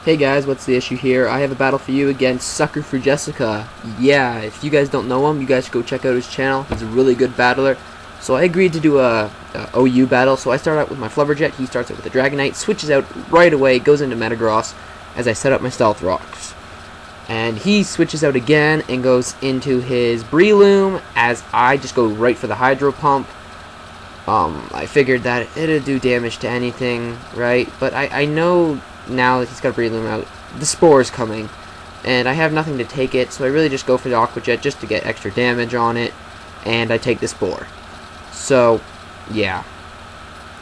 Hey guys, what's the issue here? I have a battle for you against Sucker4Jessica. Yeah, if you guys don't know him, you guys should go check out his channel. He's a really good battler. So I agreed to do a OU battle. So I start out with my Flubberjet. He starts out with the Dragonite, switches out right away, goes into Metagross as I set up my Stealth Rocks. And he switches out again and goes into his Breloom as I just go right for the Hydro Pump. I figured that it'd do damage to anything, right? But I know now that he's got Breloom out, the Spore's coming, and I have nothing to take it, so I really just go for the Aqua Jet just to get extra damage on it, and I take the Spore. So, yeah.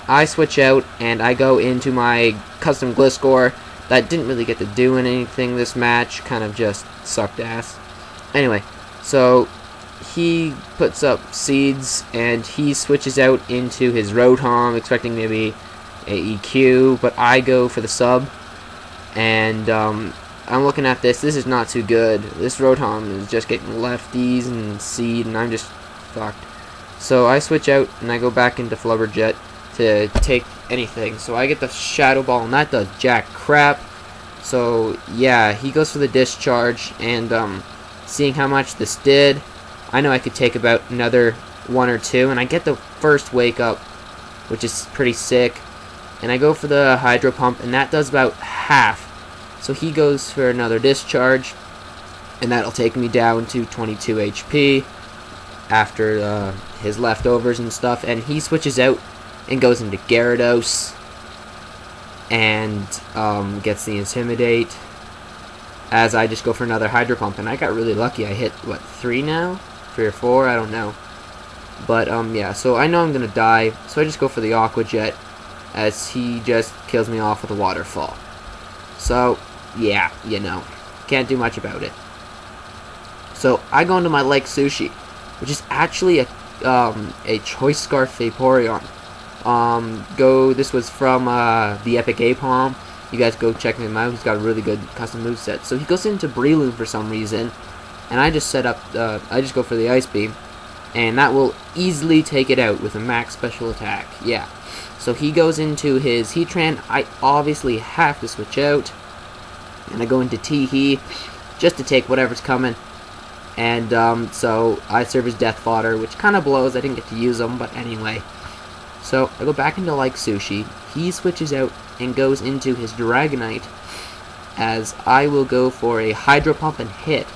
I switch out, and I go into my custom Gliscor that didn't really get to do anything this match, kind of just sucked ass. Anyway, so he puts up Seeds, and he switches out into his Rotom, expecting maybe a EQ, but I go for the sub, and I'm looking at this. This is not too good. This Rotom is just getting lefties and Seed, and I'm just fucked. So I switch out, and I go back into Flubberjet to take anything. So I get the Shadow Ball, and that does jack crap. So yeah, he goes for the Discharge, and seeing how much this did, I know I could take about another one or two, and I get the first Wake Up, which is pretty sick. And I go for the Hydro Pump, and that does about half. So he goes for another Discharge, and that'll take me down to 22 HP after his leftovers and stuff. And he switches out and goes into Gyarados and gets the Intimidate as I just go for another Hydro Pump. And I got really lucky. I hit, what, 3 now? 3 or 4? I don't know. But, yeah, so I know I'm going to die, so I just go for the Aqua Jet, as he just kills me off with a Waterfall. So, yeah, you know, can't do much about it. So, I go into my Like Sushi, which is actually a Choice Scarf Vaporeon. This was from the Epic Apom. You guys go check him out. He's got a really good custom moveset. So he goes into Breloom for some reason, and I just set up, I just go for the Ice Beam, and that will easily take it out with a max special attack. Yeah. So he goes into his Heatran. I obviously have to switch out, and I go into Teehee just to take whatever's coming. And so I serve as Death Fodder, which kind of blows. I didn't get to use them, but anyway. So I go back into Like Sushi. He switches out and goes into his Dragonite, as I will go for a Hydro Pump and hit.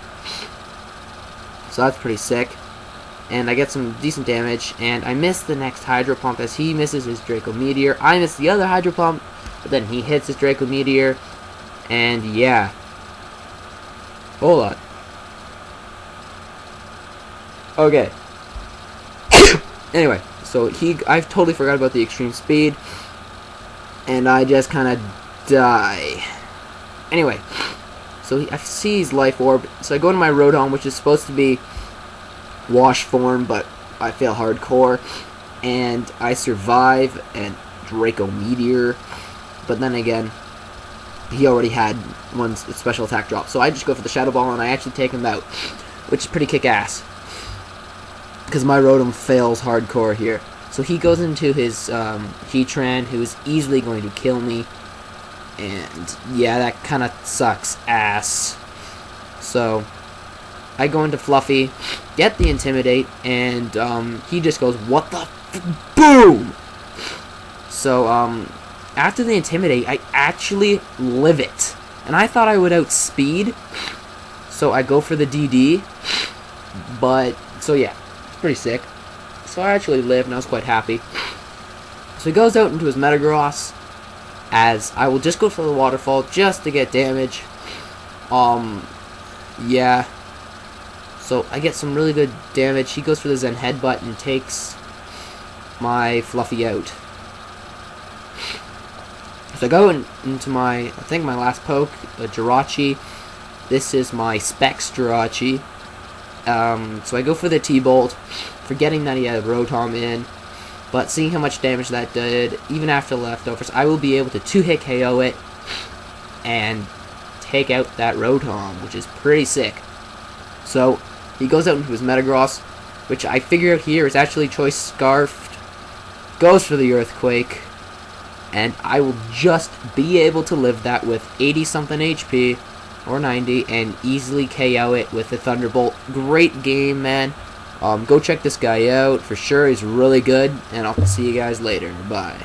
So that's pretty sick. And I get some decent damage, and I miss the next Hydro Pump as he misses his Draco Meteor. I miss the other Hydro Pump, but then he hits his Draco Meteor, and yeah. Hold on. Okay. Anyway, so I totally forgot about the extreme speed, and I just kind of die. Anyway, so I see his Life Orb, so I go into my Rotom, which is supposed to be Wash form, but I fail hardcore, and I survive and Draco Meteor, but then again, he already had one special attack drop, so I just go for the Shadow Ball, and I actually take him out, which is pretty kick-ass, because my Rotom fails hardcore here. So he goes into his Heatran, who is easily going to kill me, and yeah, that kind of sucks ass. So I go into Fluffy, get the Intimidate, and he just goes, what the boom! So, after the Intimidate, I actually live it. And I thought I would outspeed, so I go for the DD, but, so yeah, it's pretty sick. So I actually lived, and I was quite happy. So he goes out into his Metagross, as I will just go for the Waterfall, just to get damage. Yeah. So I get some really good damage. He goes for the Zen Headbutt and takes my Fluffy out. So I go into my, I think my last poke, a Jirachi. This is my Specs Jirachi. So I go for the T-Bolt, forgetting that he had Rotom in. But seeing how much damage that did, even after leftovers, I will be able to 2-hit KO it and take out that Rotom, which is pretty sick. So he goes out into his Metagross, which I figure out here is actually Choice Scarfed, goes for the Earthquake, and I will just be able to live that with 80 something HP or 90 and easily KO it with a Thunderbolt. Great game, man. Go check this guy out for sure. He's really good, and I'll see you guys later. Bye.